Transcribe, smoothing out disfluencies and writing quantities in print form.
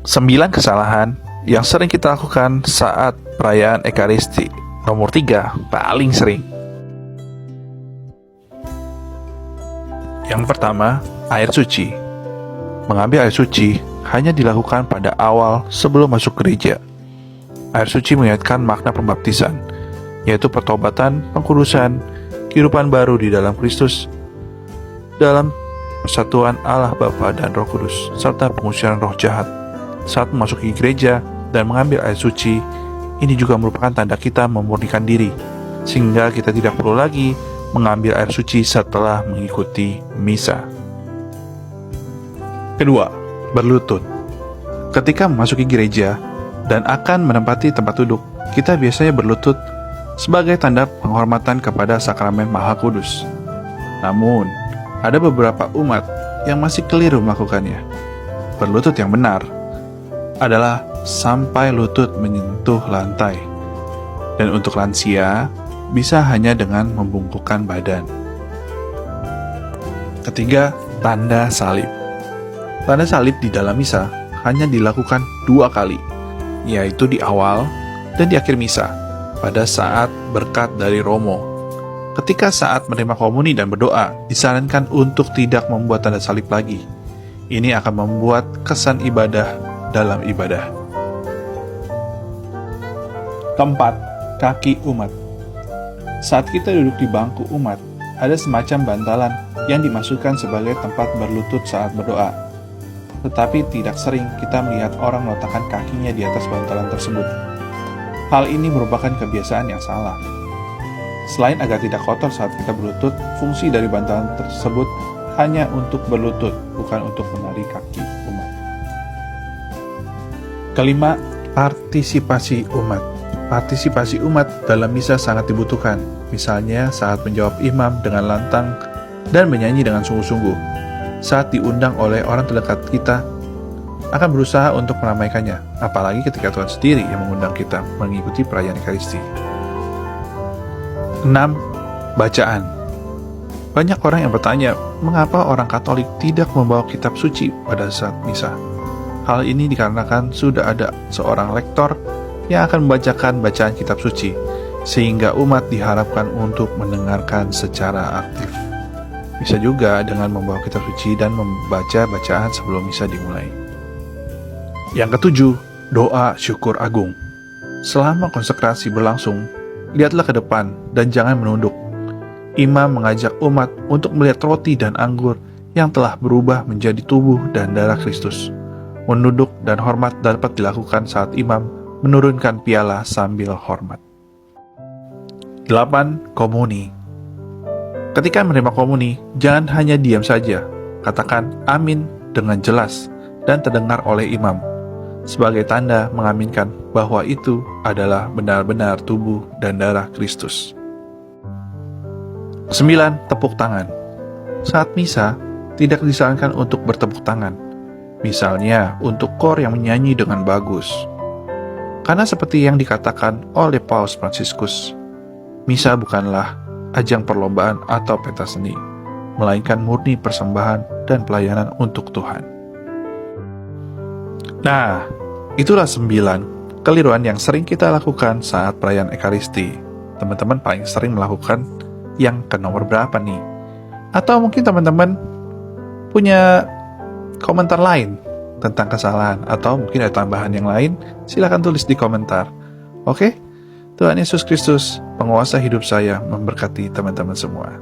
9 kesalahan yang sering kita lakukan saat perayaan Ekaristi. Nomor 3, paling sering. Yang pertama, air suci. Mengambil air suci hanya dilakukan pada awal sebelum masuk gereja. Air suci mengingatkan makna pembaptisan, yaitu pertobatan, pengkudusan, kehidupan baru di dalam Kristus, dalam persatuan Allah Bapa dan Roh Kudus, serta pengusiran roh jahat. Saat memasuki gereja dan mengambil air suci, ini juga merupakan tanda kita memurnikan diri, sehingga kita tidak perlu lagi mengambil air suci setelah mengikuti misa. Kedua, berlutut. Ketika memasuki gereja dan akan menempati tempat duduk, kita biasanya berlutut sebagai tanda penghormatan kepada sakramen Maha Kudus. Namun, ada beberapa umat yang masih keliru melakukannya. Berlutut yang benar adalah sampai lutut menyentuh lantai. Dan untuk lansia, bisa hanya dengan membungkukkan badan. Ketiga, tanda salib. Tanda salib di dalam misa hanya dilakukan 2 kali, yaitu di awal dan di akhir misa, pada saat berkat dari Romo. Ketika saat menerima komuni dan berdoa, disarankan untuk tidak membuat tanda salib lagi. Ini akan membuat kesan ibadah dalam ibadah. Keempat, kaki umat. Saat kita duduk di bangku umat, ada semacam bantalan yang dimasukkan sebagai tempat berlutut saat berdoa. Tetapi tidak sering kita melihat orang meletakkan kakinya di atas bantalan tersebut. Hal ini merupakan kebiasaan yang salah. Selain agar tidak kotor saat kita berlutut, fungsi dari bantalan tersebut hanya untuk berlutut, bukan untuk menarik kaki umat. Kelima, partisipasi umat. Partisipasi umat dalam misa sangat dibutuhkan, misalnya saat menjawab imam dengan lantang dan menyanyi dengan sungguh-sungguh. Saat diundang oleh orang terdekat kita, akan berusaha untuk meramaikannya, apalagi ketika Tuhan sendiri yang mengundang kita mengikuti perayaan Ekaristi. 6. Bacaan. Banyak orang yang bertanya, mengapa orang Katolik tidak membawa kitab suci pada saat misa? Hal ini dikarenakan sudah ada seorang lektor yang akan membacakan bacaan kitab suci, sehingga umat diharapkan untuk mendengarkan secara aktif. Bisa juga dengan membawa kitab suci dan membaca bacaan sebelum misa dimulai. Yang ketujuh, doa syukur agung. Selama konsekrasi berlangsung, lihatlah ke depan dan jangan menunduk. Imam mengajak umat untuk melihat roti dan anggur yang telah berubah menjadi tubuh dan darah Kristus. Menunduk dan hormat dapat dilakukan saat imam menurunkan piala sambil hormat. 8. Komuni. Ketika menerima komuni, jangan hanya diam saja. Katakan amin dengan jelas dan terdengar oleh imam, sebagai tanda mengaminkan bahwa itu adalah benar-benar tubuh dan darah Kristus. 9. Tepuk tangan. Saat misa, tidak disarankan untuk bertepuk tangan. Misalnya, untuk kor yang menyanyi dengan bagus. Karena seperti yang dikatakan oleh Paus Fransiskus, misa bukanlah ajang perlombaan atau pentas seni, melainkan murni persembahan dan pelayanan untuk Tuhan. Nah, itulah 9 keliruan yang sering kita lakukan saat perayaan Ekaristi. Teman-teman paling sering melakukan yang ke nomor berapa nih? Atau mungkin teman-teman punya komentar lain tentang kesalahan, atau mungkin ada tambahan yang lain, silakan tulis di komentar. Oke? Tuhan Yesus Kristus, penguasa hidup saya, memberkati teman-teman semua.